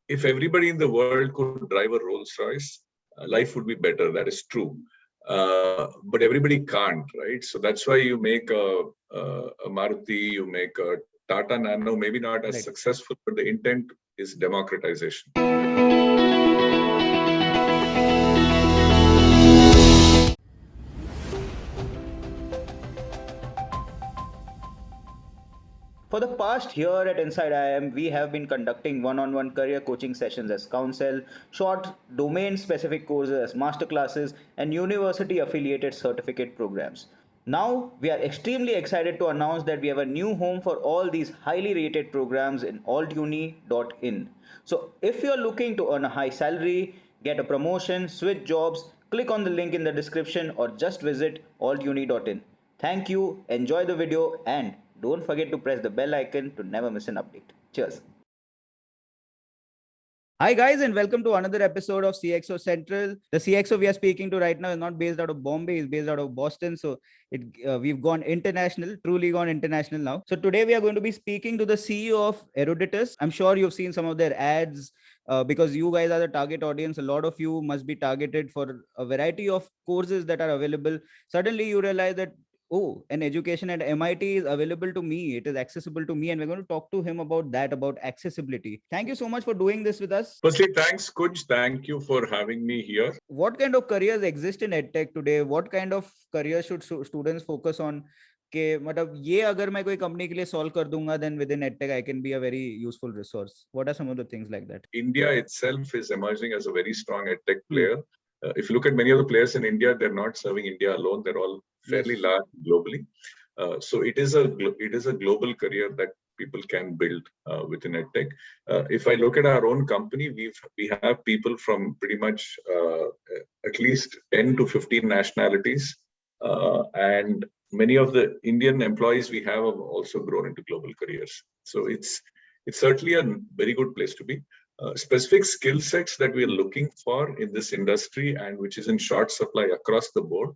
if everybody in the world could drive a Rolls Royce, life would be better. That is true. But everybody can't, right? So that's why you make a Maruti, you make a Tata Nano, maybe not as successful, but the intent is democratization. For the past year at Inside IIM, we have been conducting one-on-one career coaching sessions as counsel, short domain-specific courses as masterclasses, and university-affiliated certificate programs. Now, we are extremely excited to announce that we have a new home for all these highly rated programs in altuni.in. So, if you're looking to earn a high salary, get a promotion, switch jobs, click on the link in the description or just visit altuni.in. Thank you, enjoy the video, and don't forget to press the bell icon to never miss an update. Cheers. Hi guys, and welcome to another episode of CXO Central. The CXO we are speaking to right now is not based out of Bombay, it's based out of Boston. So we've gone international, truly gone international now. So today we are going to be speaking to the CEO of Eruditus. I'm sure you've seen some of their ads because you guys are the target audience. A lot of you must be targeted for a variety of courses that are available. Suddenly you realize that, oh, an education at MIT is available to me. It is accessible to me. And we're going to talk to him about that, about accessibility. Thank you so much for doing this with us. Firstly, thanks, Kunj. Thank you for having me here. What kind of careers exist in EdTech today? What kind of careers should students focus on? कि मतलब ये अगर मैं कोई company के लिए solve कर दूंगा then within edtech I can be a very useful resource. What are some of the things like that? India itself is emerging as a very strong edtech player. If you look at many of the players in India, they're not serving India alone. They're all fairly large globally. So it is a global career that people can build within EdTech. If I look at our own company, we have people from pretty much at least 10 to 15 nationalities, and many of the Indian employees we have also grown into global careers. So it's certainly a very good place to be. Specific skill sets that we are looking for in this industry and which is in short supply across the board.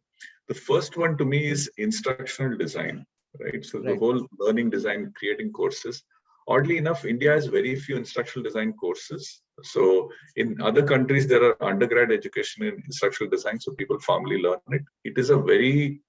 The first one to me is instructional design, right? So the whole learning design, creating courses. Oddly enough, India has very few instructional design courses. So in other countries, there are undergrad education in instructional design, so people formally learn it. It is a very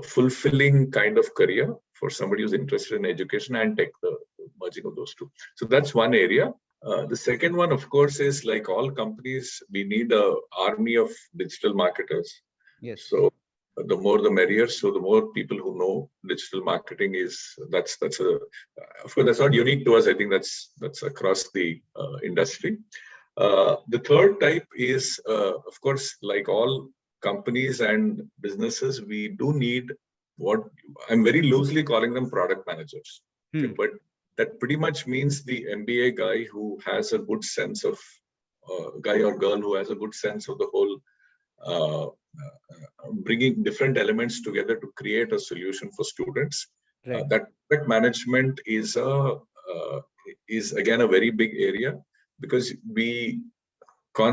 fulfilling kind of career for somebody who's interested in education and tech, the merging of those two. So that's one area. The second one, of course, is like all companies, we need an army of digital marketers. Yes. So the more the merrier. So the more people who know digital marketing that's of course that's not unique to us. I think that's across the industry. The third type is of course, like all companies and businesses, we do need what I'm very loosely calling them product managers. Okay, but that pretty much means the MBA guy who has a good sense of guy or girl who has a good sense of the whole bringing different elements together to create a solution for students. That product management is again a very big area because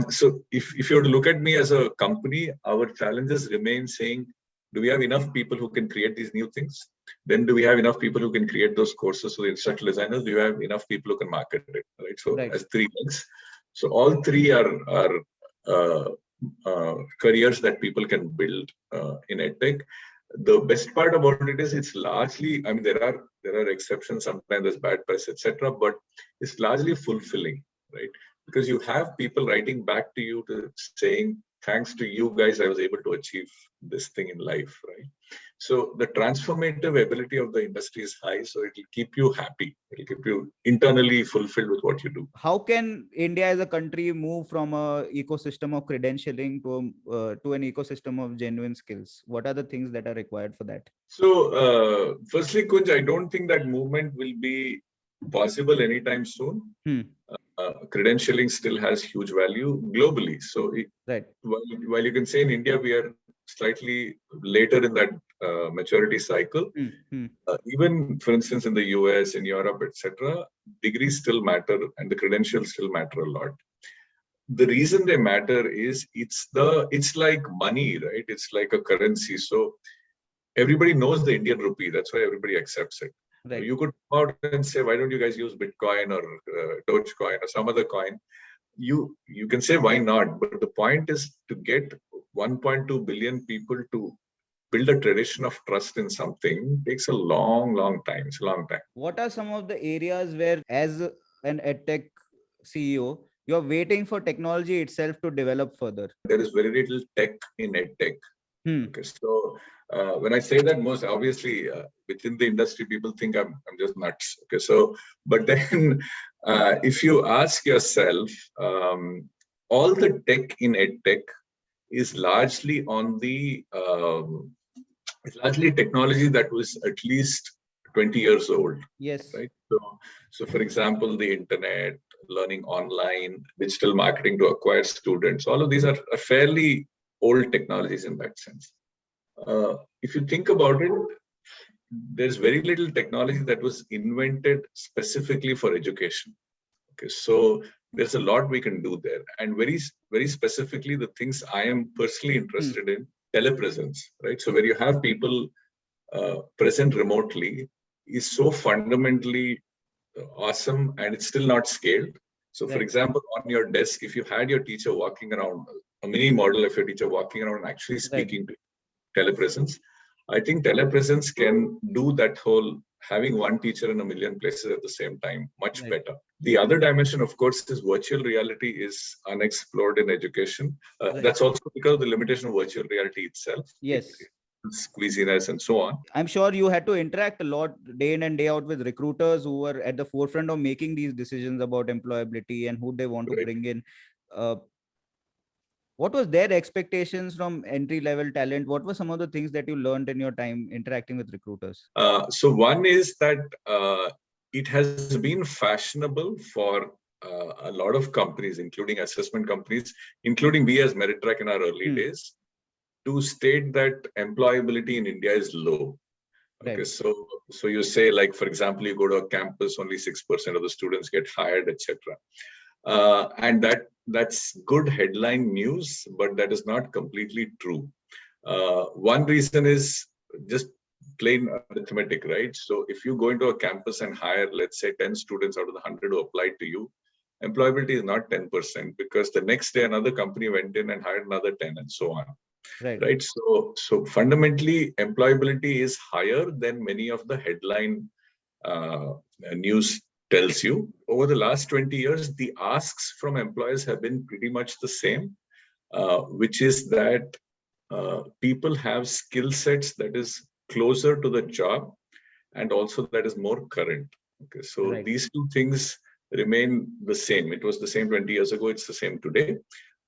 so if you were to look at me as a company, our challenges remain saying, do we have enough people who can create these new things? Then do we have enough people who can create those courses for the instructional designers? Do you have enough people who can market it? Right. So as three things. So all three are careers that people can build in EdTech. The best part about it is it's largely, I mean, there are exceptions, sometimes there's bad press, etc., but it's largely fulfilling, right? Because you have people writing back to you saying, thanks to you guys, I was able to achieve this thing in life, right? So the transformative ability of the industry is high, so it will keep you happy. It will keep you internally fulfilled with what you do. How can India as a country move from an ecosystem of credentialing to an ecosystem of genuine skills? What are the things that are required for that? So firstly, Kunj, I don't think that movement will be possible anytime soon. Credentialing still has huge value globally. So while you can say in India, we are slightly later in that maturity cycle. Even, for instance, in the US, in Europe, etc., degrees still matter and the credentials still matter a lot. The reason they matter is it's like money, right? It's like a currency. So everybody knows the Indian rupee. That's why everybody accepts it. Right. You could come out and say, why don't you guys use Bitcoin or Dogecoin or some other coin? You can say why not, but the point is to get 1.2 billion people to build a tradition of trust in something takes a long time. It's a long time. What are some of the areas where, as an edtech CEO, you're waiting for technology itself to develop further? There is very little tech in edtech. Hmm. Okay, so when I say that, most obviously within the industry, people think I'm just nuts. Okay, so but then if you ask yourself, all the tech in edtech is largely on the it's largely technology that was at least 20 years old. Yes. Right. So for example, the internet, learning online, digital marketing to acquire students, all of these are fairly old technologies in that sense. If you think about it, there's very little technology that was invented specifically for education. Okay, so there's a lot we can do there, and very specifically, the things I am personally interested in, telepresence, right? So where you have people present remotely is so fundamentally awesome, and it's still not scaled. So, for example, on your desk, if you had your teacher walking around, a mini model of your teacher walking around and actually speaking to telepresence, I think telepresence can do that whole having one teacher in a million places at the same time much better. The other dimension, of course, is virtual reality is unexplored in education. That's also because of the limitation of virtual reality itself. Yes. Squeeziness and so on. I'm sure you had to interact a lot day in and day out with recruiters who were at the forefront of making these decisions about employability and who they want to bring in. What was their expectations from entry-level talent? What were some of the things that you learned in your time interacting with recruiters? So one is that it has been fashionable for a lot of companies, including assessment companies, including we as Merittrack in our early days, to state that employability in India is low. Okay, so you say, like, for example, you go to a campus, only 6% of the students get hired, etc. And that's good headline news, but that is not completely true. One reason is just plain arithmetic, right? So if you go into a campus and hire, let's say, 10 students out of the 100 who applied to you, employability is not 10%, because the next day another company went in and hired another 10 and so on. Right. So fundamentally, employability is higher than many of the headline news tells you. Over the last 20 years, the asks from employers have been pretty much the same, which is that people have skill sets that is closer to the job and also that is more current. Okay, so these two things remain the same. It was the same 20 years ago, it's the same today.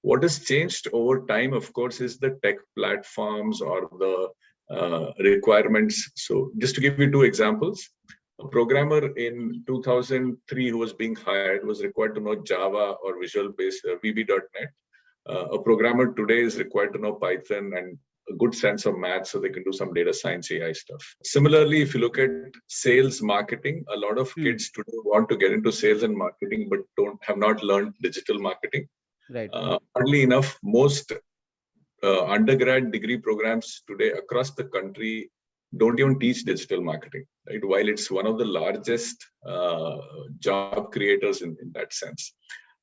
What has changed over time, of course, is the tech platforms or the requirements. So just to give you two examples, a programmer in 2003 who was being hired was required to know Java or Visual-based VB.NET. A programmer today is required to know Python and a good sense of math so they can do some data science AI stuff. Similarly, if you look at sales marketing, a lot of kids today want to get into sales and marketing but have not learned digital marketing. Oddly enough, most undergrad degree programs today across the country don't even teach digital marketing, right? While it's one of the largest job creators in that sense.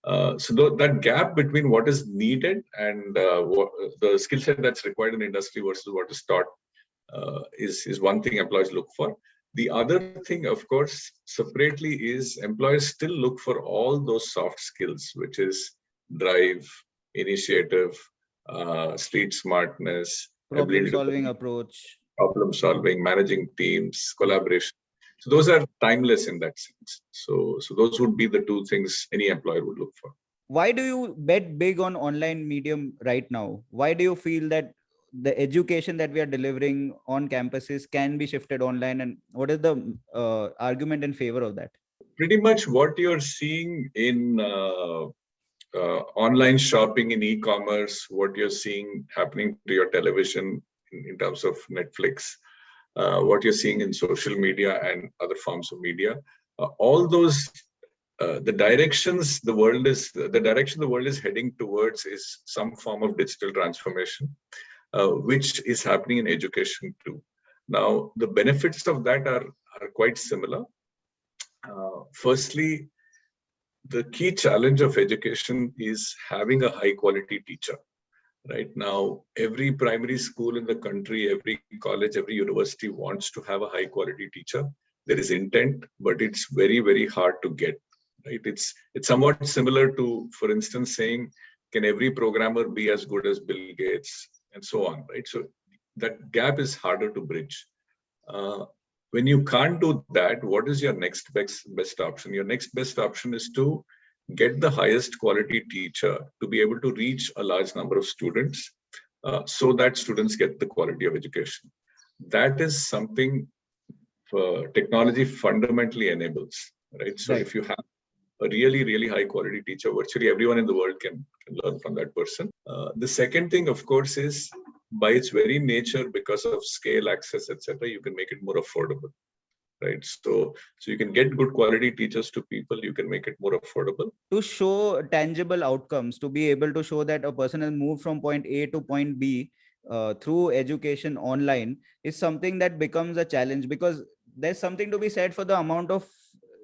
So that gap between what is needed and what the skill set that's required in industry versus what is taught is one thing employers look for. The other thing, of course, separately is employers still look for all those soft skills, which is drive, initiative, street smartness, problem-solving approach, problem solving, managing teams, collaboration. So those are timeless in that sense. So those would be the two things any employer would look for. Why do you bet big on online medium right now? Why do you feel that the education that we are delivering on campuses can be shifted online, and what is the argument in favor of that? Pretty much what you're seeing in online shopping, in e-commerce, what you're seeing happening to your television in terms of Netflix, what you're seeing in social media and other forms of media, all those the direction the world is heading towards is some form of digital transformation, which is happening in education too. Now, the benefits of that are are quite similar. Firstly, the key challenge of education is having a high quality teacher. Right now, every primary school in the country, every college, every university wants to have a high quality teacher. There is intent, but it's very, very hard to get. Right? It's somewhat similar to, for instance, saying, can every programmer be as good as Bill Gates, and so on. Right? So that gap is harder to bridge. When you can't do that, what is your next best option? Your next best option is to get the highest quality teacher to be able to reach a large number of students so that students get the quality of education. That is something technology fundamentally enables, right? So if you have a really, really high quality teacher, virtually everyone in the world can learn from that person. The second thing, of course, is by its very nature, because of scale, access, etc., you can make it more affordable. Right, so you can get good quality teachers to people. You can make it more affordable to show tangible outcomes, to be able to show that a person has moved from point A to point B through education online is something that becomes a challenge, because there's something to be said for the amount of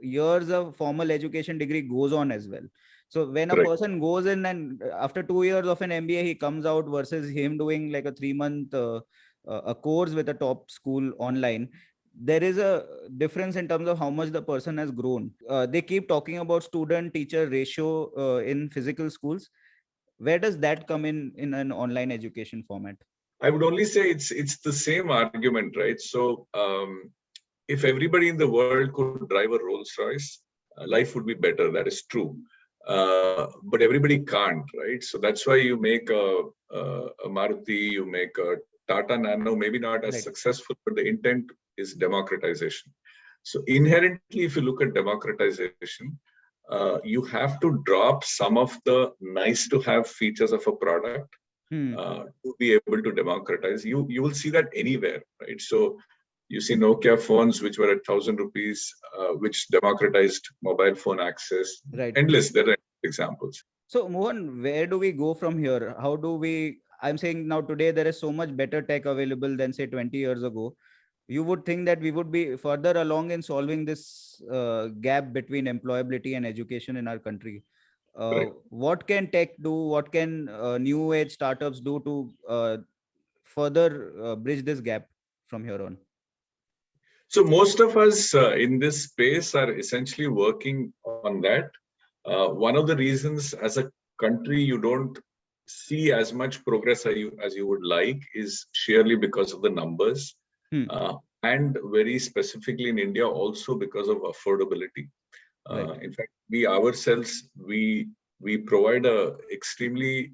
years of formal education degree goes on as well. So when a person goes in and after 2 years of an MBA, he comes out versus him doing like a 3-month a course with a top school online, there is a difference in terms of how much the person has grown. They keep talking about student teacher ratio in physical schools. Where does that come in an online education format? I would only say it's the same argument, right? So if everybody in the world could drive a Rolls Royce, life would be better. That is true. But everybody can't, right? So that's why you make a Maruti, you make a Tata Nano, maybe not as successful, but the intent is democratization. So inherently, if you look at democratization, you have to drop some of the nice to have features of a product to be able to democratize. You will see that anywhere, right? So you see Nokia phones, which were at 1,000 rupees, which democratized mobile phone access. Endless, there are examples. So Mohan, where do we go from here? How do we, I'm saying now today there is so much better tech available than say 20 years ago. You would think that we would be further along in solving this gap between employability and education in our country. What can tech do? What can new age startups do to further bridge this gap from here on? So most of us in this space are essentially working on that. One of the reasons as a country you don't see as much progress as you would like is sheerly because of the numbers. And very specifically in India also because of affordability. In fact, we ourselves, we provide a extremely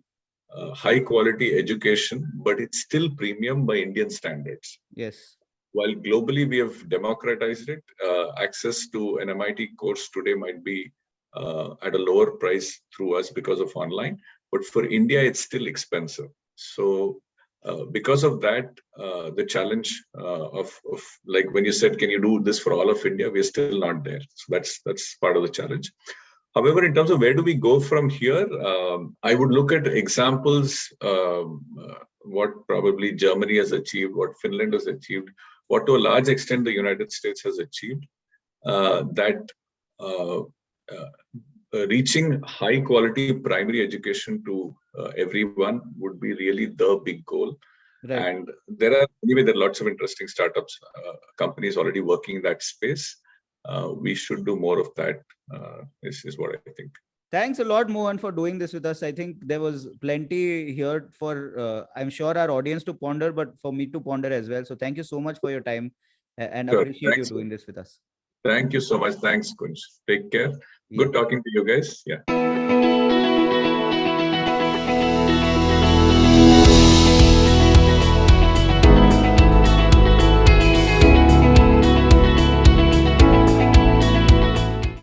high quality education, but it's still premium by Indian standards. Yes. While globally we have democratized it, access to an MIT course today might be at a lower price through us because of online, but for India, it's still expensive. So because of that, the challenge of like when you said, can you do this for all of India? We're still not there. So that's part of the challenge. However, in terms of where do we go from here, I would look at examples, what probably Germany has achieved, what Finland has achieved, what to a large extent the United States has achieved, reaching high quality primary education to everyone would be really the big goal. And there are lots of interesting startups, companies already working in that space. We should do more of that, is what I think. Thanks a lot, Mohan, for doing this with us. I think there was plenty here for, I'm sure, our audience to ponder, but for me to ponder as well. So thank you so much for your time and appreciate you doing this with us. Thank you so much. Thanks, Kunj. Take care. Good talking to you guys. Yeah.